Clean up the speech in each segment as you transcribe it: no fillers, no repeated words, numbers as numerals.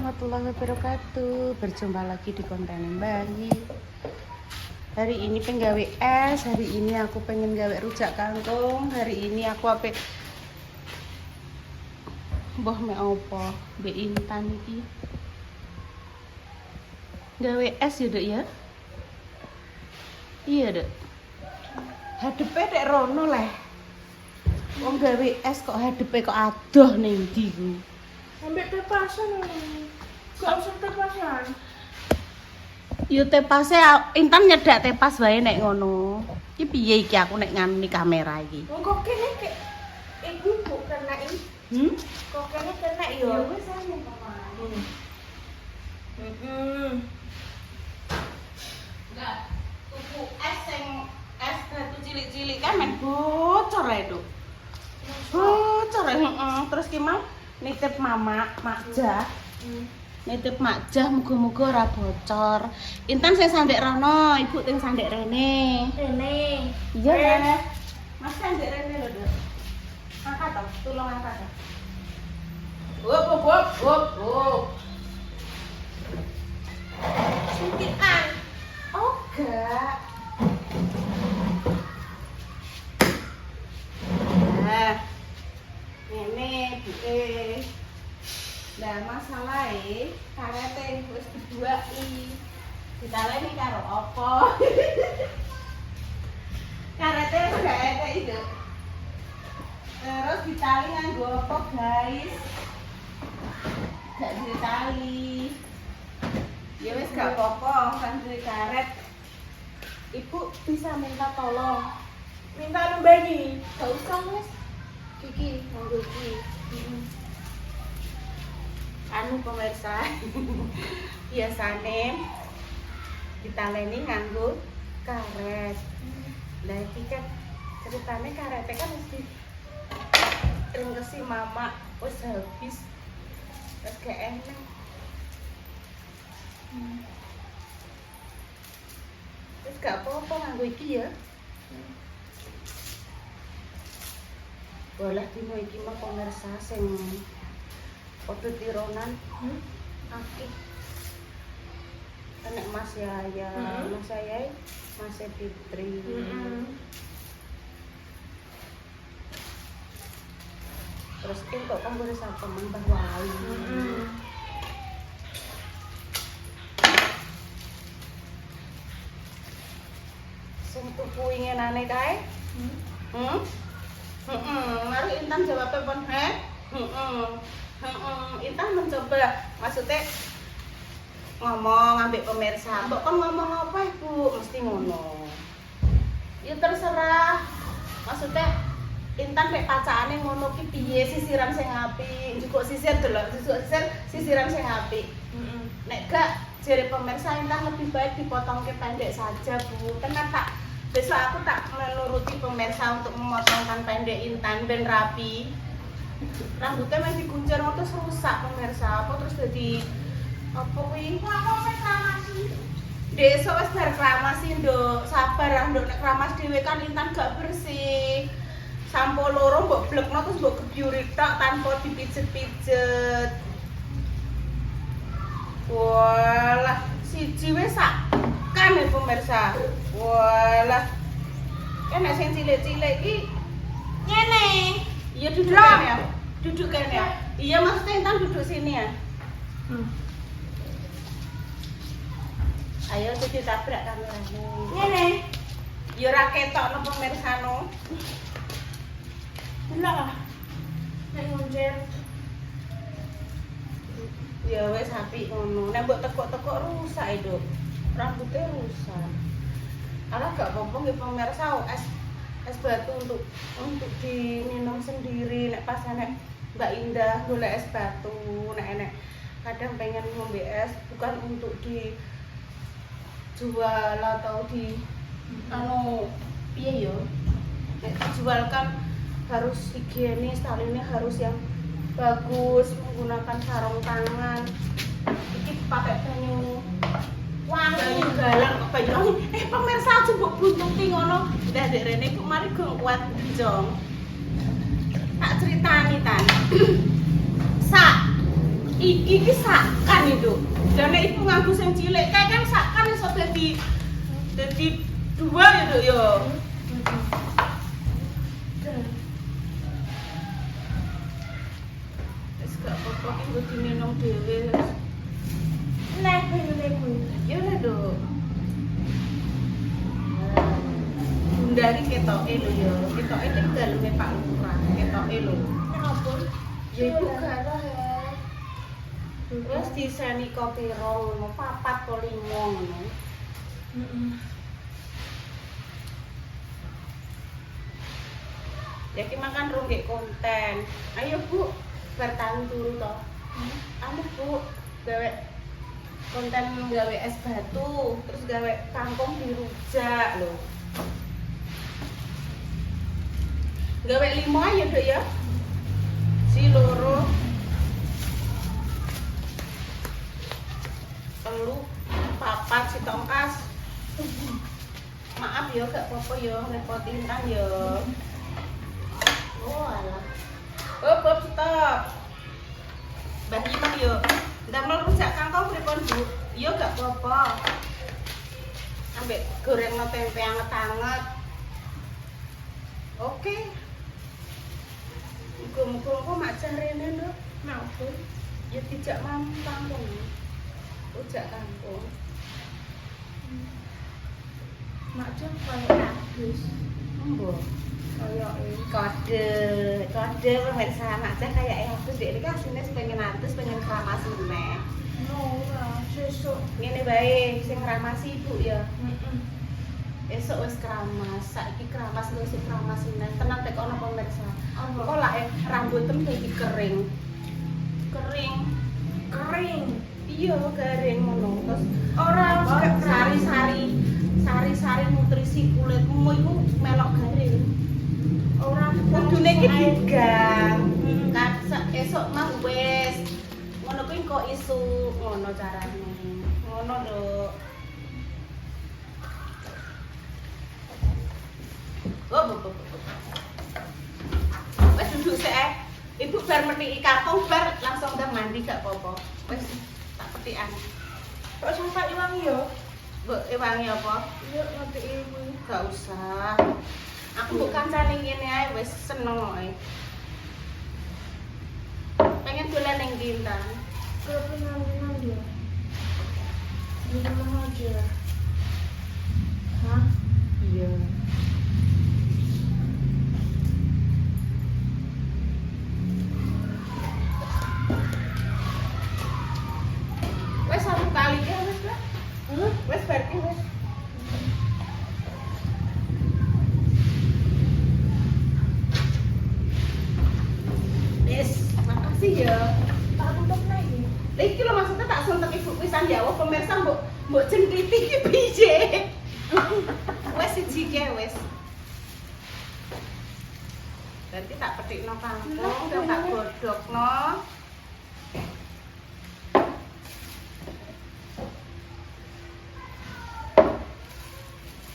warahmatullahi wabarakatuh. Berjumpa lagi di konten Bayi. Hari ini pengen gawe es. Hari ini aku pengen gawe rujak kangkung. Hari ini aku mbah me opo mbek Intan iki gawe es ya Dek ya. Iya Dek, hadepe dek rono leh. Wong gawe es kok hadepe kok adoh ning ndi ku. Ambil tepasan ini. Gak usah tepasan. Yo tepase Intan nyedak tepas wae nek ngono. Iki piye iki aku nek ngani kamera iki. Wong kok kene kek iku bu kena iki. Kok kene kena yo. Ya wis ane pemain. Enggak, tuku es batu cilik-cilik kan men bocor ae itu. Bocor heeh. Terus ki mau nitip makjah. Nitip makjah muga-muga ora bocor. Intan sing sandek rono, ibu sing sandek rene. Rene. Iya ya. Mas sandek rene lho, Dok. Angkat toh, tulung angkat toh. Hop. Suntikan. Oh, enggak. Nah. Ini buke. Lah masalahe karete wis dibuaki. Ditaleni karo apa? Karete wis gak etek itu. Terus ditali nganggo apa, guys? Gak ditali. Ya wis gak apa-apa, kan duwe karet. Ibu bisa minta tolong. Minta nembani. Gak usah wis. Iki nganggo iki. Anu pemirsa, biasane ditaleni nganggo karet. Lah iki kan ceritane karete kan mesti ringkesi mama wis habis. Wis gak enak. Wis gak apa-apa nganggo iki ya. Bolah dino iki mah pemirsa sing padha tironan akeh. Enek Mas Yaya, Mas Yaya, Mas Fitri. Terus kok kan boleh sapa Mbah Wali. Sing tuku inginane kae? Mari Intan jawabnya pun Intan mencoba, maksudnya ngomong ambek pemirsa. Mbok kan ngomong apa Ibu? Mesti ngono. Ya terserah. Maksudnya Intan mek pacakane ngono ki piye sisiran sing apik, njukuk sisir delok, sisiran sing apik. Nek gak jare pemirsa Intan lebih baik dipotongke pendek saja, Bu. Tenan tak besok aku tak menuruti pemirsa untuk memotongkan pendek Intan ben rapi. Rambutnya masih dikuncir terus rusak pemirsa. Apa terus jadi apa kuwi? Mau reklamasi. Besok wis bar reklamasi, Nduk. Sabar ah, Nduk, nek kramas dhewe kan Intan gak bersih. Sampo loro mbok blekno terus mbok gebyuri tok tanpa dipijet-pijet. Walah, siji wis sak kan ya pemirsa. Walah. Kan sing cilik-cilik iki ngene. Iya duduk kan ya? Duduk kan ya? Iya maksudnya Intan duduk sini ya? Ayo jadi tabrak kameranya. Ngene. Ya ora ketokno pemirsano. Delok ah. Nek ngonjer. Ya wis apik ngono. Nek mbok tekuk-tekuk rusak itu. Rambutnya rusak. Ala gak apa-apa nggih pemirsa, es batu untuk diminum sendiri. Nek pas nek Mbak Indah golek es batu, nek kadang pengen ngombe es bukan untuk dijual atau di anu piye yo. Nek dijual kan harus higienis, taline harus yang bagus, menggunakan sarung tangan. Iki pakai banyu wangi galang kok banyu wangi. Pemirsa aja mbok buntuti ngono. Lah dek rene kok mari go kuat jong. Tak critani tan. Sak iki sakan itu. Dene iku nganggo sing cilik kae kan sakan iso dadi dua ya, Duk ya. Wis gak apa-apa ki nggo diminum dhewe. Nah, banyune kuwi. Ya lah, Duk. Bunda iki ketoke lho ya. Ketoke iki daleme Pak Lurah. Ketoke lho. Napa? Ya iku gak wis diseni kopi ngono, 4 atau 5 ngono. Heeh. Ya ki makan ronggek konten. Ayo Bu, bertahan turu to. Anu Bu, gawe konten gawe es batu, terus gawe kangkung dirujak lho. Gawe 5 ayo Dok ya. Si loro. Telu, 4 si tongkas. Maaf ya gak apa-apa ya repotin kan ya. Oh alah. Hop stop. Mbah Imam yo. Ndamel rujak kangkung pripun Bu? Yo gak apa-apa. Ambek gorengno tempe anget-anget. Oke. Muga-muga mak jarene lho. Napa? Ya dijak mampang kok. Rujak kangkung. Mak jan koyo habis. Embo. Kode pemirsa mak cah kayak yang tuh dia kasihnya pengen atus pengen keramas meneh. No ora, sesuk. Ngene bae sing ngramasi ibu ya. Heeh. Esuk wis keramas, saiki keramas lho sing keramas meneh. Tenan tek ana pemirsa. Kok lak rambutem dadi kering. Kering. Kering. Iya, garing ngono. Terus Ora sari-sari nutrisi kulitmu iku melok garing. ora Kudune iki digang. Esuk mah wis. Ngono kuwi kok isu ngono carane. Ngono lho. Oh. Wis duduk sik. Ibu bar metiki kangkung bar langsung ke mandi gak apa-apa. Wis tak petikan. kok sampai ilang ya? Mbok ewangi apa? Iya ngerti ibu. Gak usah. Aku mbok kancane ngene ae wis seneng kok. Pengen dolan ning Kintan. Kepengen dia. Di rumah aja. Hah? Iya. Wes satu kali ya wes lah. Wes berarti wes. Wes, makasih ya. Tak tutup lagi. Lah iki lho maksudnya tak sontek ibu pisan ya Allah pemirsa mbok jengkliti iki piye. Wes siji ke wes. Berarti tak petikno kangkung, terus tak godhogno.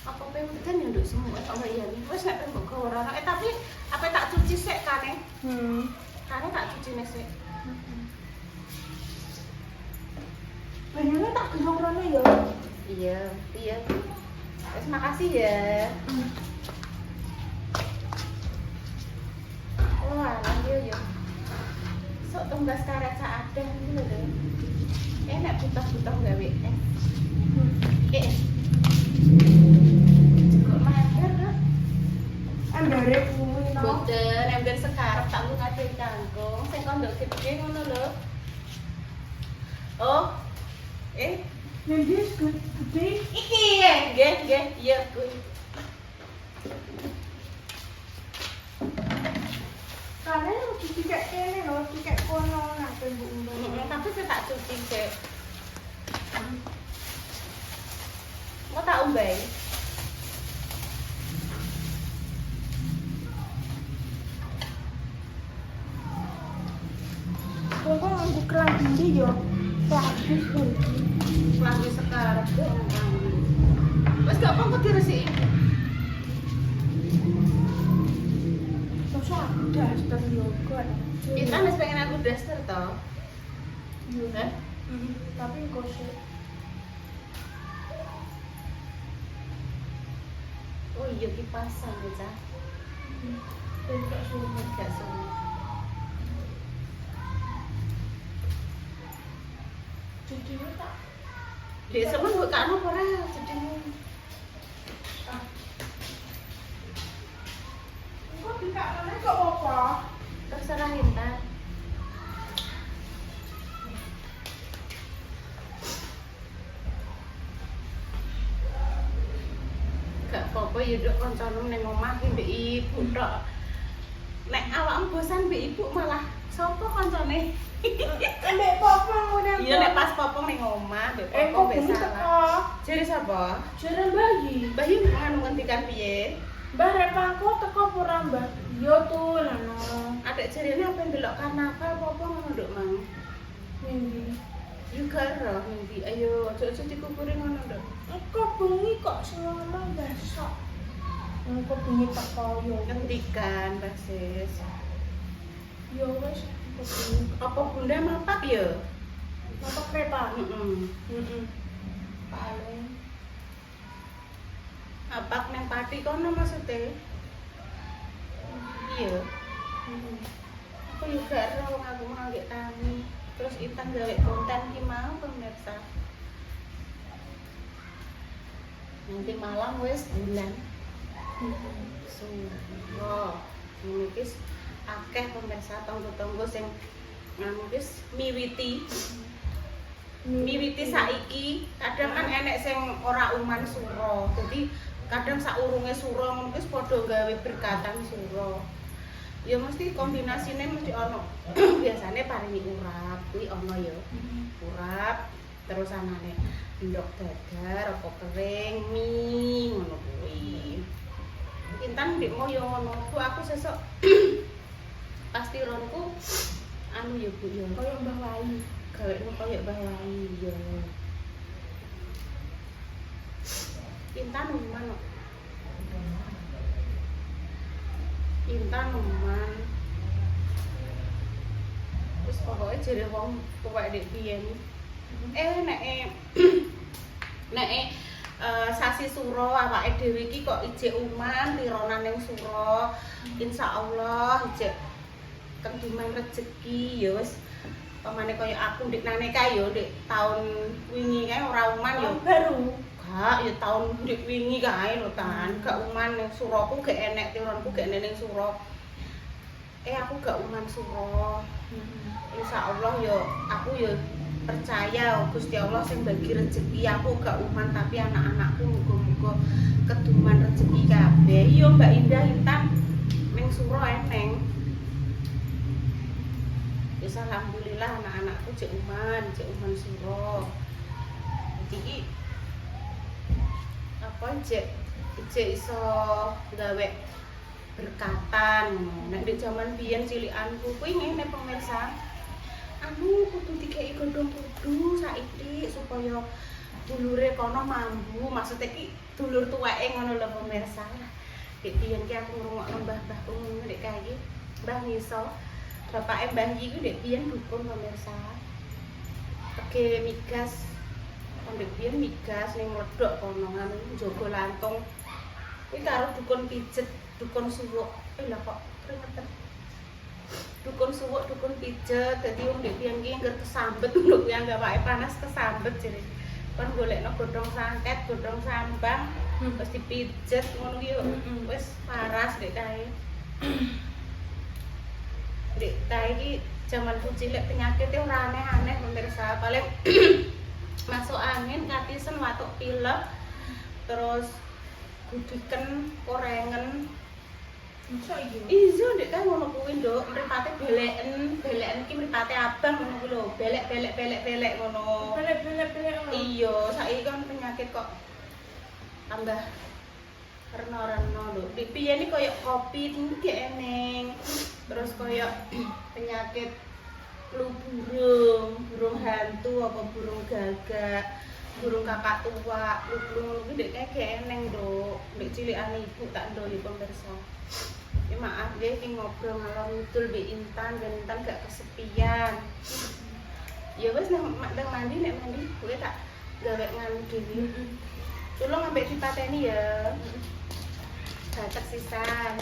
Apa pengen ya nduk semua tak iya nih. Wes nek mbok gawe ora. Tapi apa tak cuci sik kane? Kane tak cuci sik. Banyaknya tak gendong rana ya. Iya. Wes makasih ya. Wah, iya. Sok tumbas karet seadeh iki lho, Dek. Enak butuh-butuh gawe es. Kok mager lho. Embere kuwi no. Boten, ember sekarep tak ngade kangkung, sing kondok gede ngono lho. Oh. Nembis gede. Iki nggih, iya kuwi. Karena yang dicek kene lho, dicek kono nak tembung. Tapi saya tak cuci sih. Mau tak umbai? Kok nganggo kelambi yo. Habis kuwi. Kelambi sekarang. Wes gak apa-apa diresiki. Terus aku daster yo kok. Kita wis pengen aku daster toh. Hah? Tapi gosip. Oh iya kipasan ya, Cah. Tidak sulit. Gak sulit. Jadi tak. Dek sama gue kan apa ora jadimu. Kok dikakane kok apa? Terserah Intan. Gak apa-apa ya dok kancamu ning omah ki mbek ibu tok. Nek awakmu bosan mbek ibu malah sapa kancane? Ambek papa ngono. Iya nek pas popong ning omah mbek kok popong mbek bunyi salah. teko. Jere sapa? Jaran bayi. Bayi nganu ngendikan piye? Mbah rek aku teko pura mbah. Yo tuh lano. Adek jarene apa ndelok karnaval apa ngono nduk Mang? Minggi. Juga roh nanti ayo ojo-ojo dikuburi ngono nduk. Kok bengi kok selama besok. Kok bengi teko yo. Ngendikan basis. Yo wes kok bengi. Apa bunda mapak ya? Apa kereta? Heeh. Paling. Mapak nang pati kono maksudnya? Iya. Aku juga roh aku nganggek tani. Terus Intan gawe konten ki mau pemirsa. Nanti malam wes bulan. Suwo. Ini wis akeh pemirsa tonggo-tonggo sing nganu wis miwiti. Miwiti saiki kadang kan enek sing ora uman suro. Jadi kadang saurunge suro ngono wis padha gawe berkatan suro. Ya mesti kombinasine mesti ono. Biasane paringi urap kuwi ono ya. Urap terus anane endok dadar apa kering mie ngono kuwi. Intan ndek mau yo ngono. Bu aku sesuk pasti ronku anu ya Bu ya. Koyo Mbah Wayu. Gawekmu koyo bawahi ya. Intan uman kok. Intan uman. Wis pokoke jere wong tuwek ndek biyen. Nek sasi suro awake dhewe iki kok ijek uman tironan ning suro. Insyaallah ijek keduman rezeki ya wis pamane kaya aku ndik naneka ya ndik taun wingi kae ora uman ya Baru. gak ya taun ndik wingi kae lho kan gak uman ning suroku gak enek tironku gak enek ning suro aku gak uman suro insyaallah ya aku ya percaya Gusti Allah sing bagi rezeki aku gak uman tapi anak-anakku muga-muga keduman rezeki kabeh yo Mbak Indah Intan ning suro eneng. Wis alhamdulillah anak-anakku cek uman suro. Iki apa cek iso gawe berkatan. Nek di zaman biyen cilikanku kuwi ngene pemirsa. Anu kudu dikeki godhong kudu saiki supaya dulure kono mambu. Maksudnya ki dulur tuweke ngono lho pemirsa. Dik biyen ki aku ngrungokno mbah-mbahku ngono nek kae iki Mbah Ngiso. Bapak Mbah iki ku ndek biyen dukun pemirsa. Tege migas. Ndek biyen migas ning mledhok kono nganu njogo lantung. Kuwi karo dukun pijet, dukun suwuk. Lah kok keringetan. Dukun suwuk, dukun pijet. Dadi wong ndek biyen ki ngger kesambet lho kuwi anggapake panas kesambet jere. Kon golekno godhong sangket, godhong sambang, terus dipijet ngono ki wis paras ndek kae. Dek kae iki jamanku cilik penyakitnya ora aneh-aneh pemirsa. Paling masuk angin, katisen, watuk pilek, terus gudiken, korengen. Masa iya? Iya ndek kae ngono kuwi, Nduk. Mripate beleken iki mripate abang ngono kuwi lho. Belek ngono. Belek. Iya, saiki kan penyakit kok tambah reno-reno lho. Dik piye iki koyo kopi iki eneng. Terus koyo penyakit flu burung hantu apa burung gagak, burung kakak tua, flu iki ndek kae eneng, Nduk. Ndek cilikane ibu tak ndoli pemirsa. Ya maaf nggih iki ngobrol ngalor ngidul mbek Intan ben Intan gak kesepian. Ya wis nang mandi nek mandi kowe tak gawe nganu dhewe. Tulung ambek dipateni ya. Batek sisan.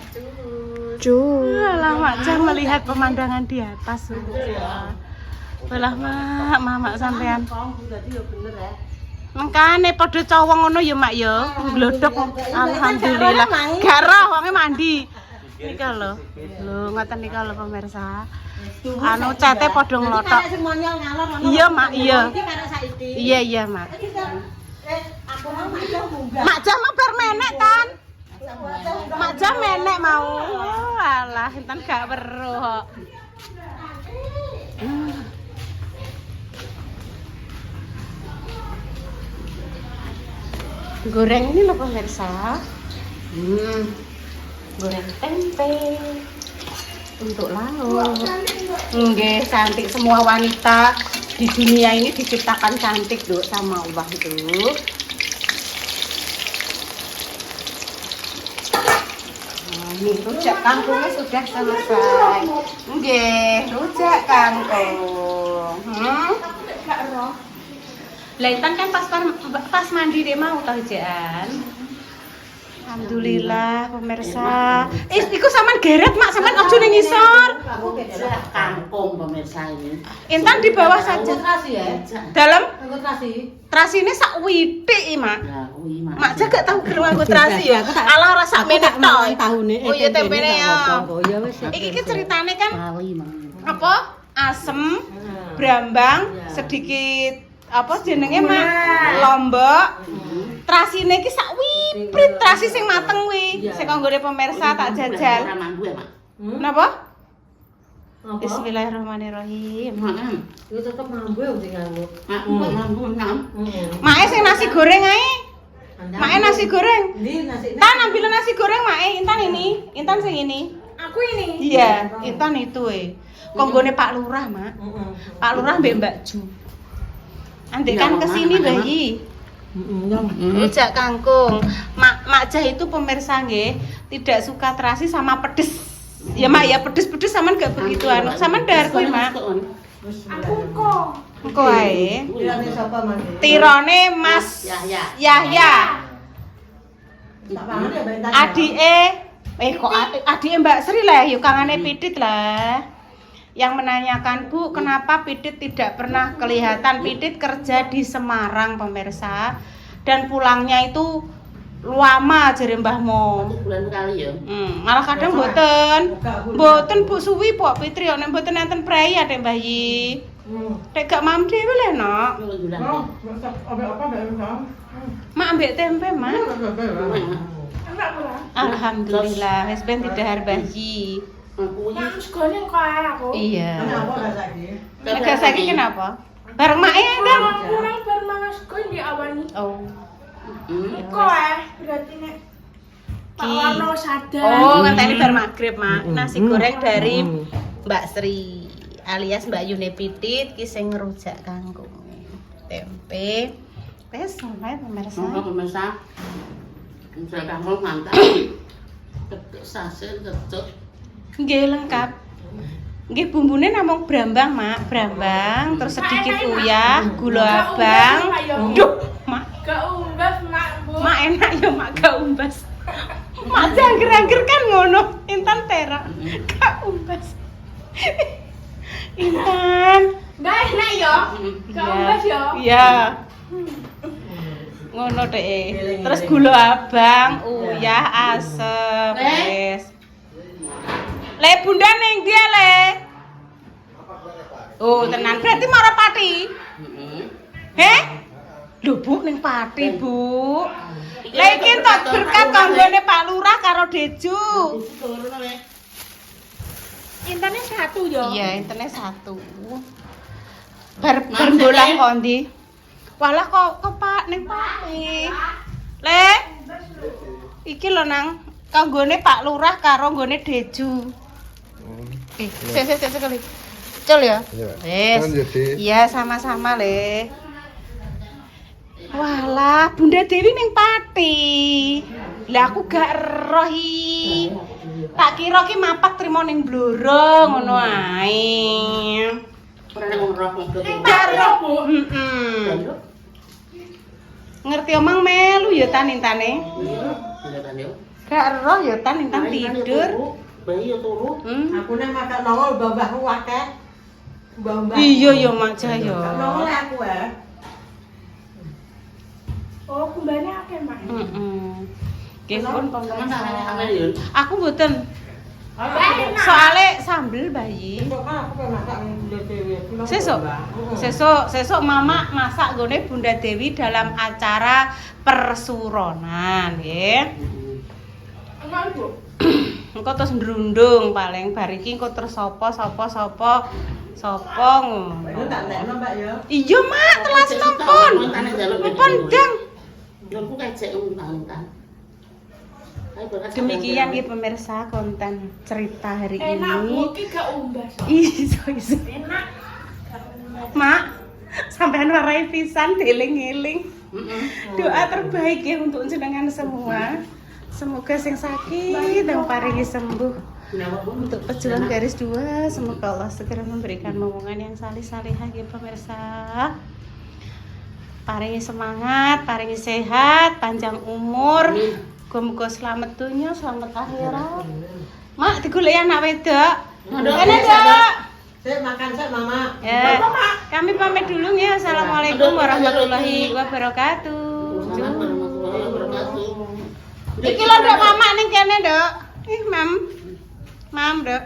Alah Mak Jah melihat pemandangan di atas. Belah Mak, Mamak sampean. Mengkane padha cowong ngono ya Mak ya. Glodok alhamdulillah. Gak roh wonge mandi. Nika lho. Lho ngoten nika lho pemirsa. Anu cete padha nglothok. Iya Mak, iya. Iya Mak. Aku mau Mak Jah munggah. Mak Jah mah bar menek kan? Mak Jah menek mau. Alah, enten gak weruh kok. Goreng ini loh pemirsa. Goreng tempe untuk lauk. Nggih, cantik, semua wanita di dunia ini diciptakan cantik Duk sama Allah itu. Ini rujak kangkungnya sudah selesai. Nggih, rujak kangkung. Gak roh. Lah Intan kan pas mandi dia mau tau jaan. Alhamdulillah pemirsa. Iku sampean geret Mak, sampean ojo ning ngisor. Rujak kangkung pemirsa ini. Intan di bawah saja. Terasi ya? Dalam Angkut terasi. terasine sak witik Mak. Ya kuwi Mak. Mak jaga tahu gelem nganggo terasi ya. Alah rasa menek tok. Tahune Oh iya tempene ya. Ya wis. Iki ceritane kan Kali Mak. apa? Asem, brambang, sedikit apa jenenge Mak? Lombok. Trasine iki sak wiprit, trasi sing mateng kuwi. Sing kanggone pemirsa tak jajal. Ora manggu ya Mak. Napa? Apa? Bismillahirrahmanirrahim. Mak. Iku tetep mambu ya sing anu. Mak manggu nam. Mae sing nasi goreng ae. Mae nasi goreng. Ndi nasi? Tan ambil nasi goreng Mae, Intan ini. Intan sing ini. Aku ini. Iya, Intan itu konggone Pak Lurah, Mak. Pak Lurah mbek Mbak Ju. Andek kan kesini bayi. Rujak kangkung. Mak Jah itu pemirsa nggih, tidak suka terasi sama pedes. Ya Mak ya pedes-pedes sampean gak begitu anu. Sampean dar kuwi Mak. Aku kok. Engko ae. Tirane sapa Mas? Tirone Mas Yahya. Tak pangan ya Mbak Intan. Adike kok adike Mbak Sri lah yuk kangane Pidit lah. Yang menanyakan Bu, kenapa Pidit tidak pernah kelihatan? Pidit kerja di Semarang pemirsa dan pulangnya itu lama jare Mbah Mo. Bulan kali ya. Malah kadang mboten Bu suwi Pok Fitri nek mboten enten prei ade Mbah Yi. Nek gak mam dhewe le Nok. Mak ambek tempe Mak. Enggak pulang. Alhamdulillah wis ben didahar Mbah Yi. Yang segone kok aku. Iya. Kenapa gak saiki? Nek saiki kenapa? Bareng mak ya kan? Kurang bar mangan segone di awani. Oh. Kok berarti nek Pak Warno sadar. Oh, ngenteni bar magrib, Mak. Nasi goreng dari Mbak Sri alias Mbak Yune Pidit ki sing ngerujak kangkung. Tempe. Wes mulai pemirsa. Pemirsa. Rujak kangkung mantap. Ketuk saset ketuk. Nggih lengkap. Nggih bumbune namung brambang, Mak. Brambang, terus sedikit uyah, gula abang. Duh, Mak. Gak umbas Mak Bu. Mak enak ya Mak gak umbas. Mak jangger-jangger kan ngono. Intan terak. Gak umbas. Intan. Gak enak ya. Gak umbas ya. Iya. Ngono deh. Terus gula abang, uyah, asem, wis. Le bunda ning dia le. Oh, tenan berarti marah pati. Heh? Lho Bu ning pati, Bu. Lah iki entuk berkat kanggone Pak Lurah karo Deju. Intane satu ya. Iya, intene satu. Bar bolang kondi. Walah kok Pak ning pati. Le. Iki lho nang kanggone Pak Lurah karo nggone Deju. Sekali. Cul ya? Wes. Iya, sama-sama, Le. Walah, Bunda Dewi ning pati. Lah aku gak rohi. Tak kira ki mapak trimo ning Blora ngono ae. Ora nek wong roh wong tuwa. Karo, ngerti omong melu ya tan-intane. Iya, kelihatan yo. Gak roh ya tan-intan tidur. Bayi yo turu. Aku nek makan nongol mbah-mbahku akeh. Mbah-mbah. Iya ya Mak Jaya. Nongol aku ya. Oh, kembali akeh, Mak. Nggih pun Sampeyan tak pemirsa. aneh yo. Aku mboten. Enak. Soale sambel bayi. Besok kan aku pengen masak Bunda Dewi. Sesuk mama masak gone Bunda Dewi dalam acara persuronan nggih. Enak, Bu. Engko terus ndrundung paling bar iki engko terus sapa ngono. Itu tak nekno Mbak ya. Iya Mak, telas nempun. Nempun dang. Yo ku kecek untang-untang. Demikian ya pemirsa konten cerita hari Enak, ini. Bu. Ki gak umbas. Iso. Enak. Gak umbas. Mak, sampean warai pisan dieling-eling. Doa terbaik ya untuk jenengan semua. Semoga sing sakit dan paringi sembuh. Untuk pejuang garis 2, semoga Allah segera memberikan momongan yang salih-salihah ya pemirsa. Paringi semangat, paringi sehat, panjang umur. Muga-muga selamat dunia, selamat akhirat. Mak, digoleki anak wedok. Kene, Dok. Sik makan sik Mama. Ya, kami pamit dulu ya. Assalamualaikum warahmatullahi wabarakatuh. Assalamualaikum warahmatullahi wabarakatuh. Iki lho Dok, Mama ning kene, Dok. Ih, Mam. Mam, Dok.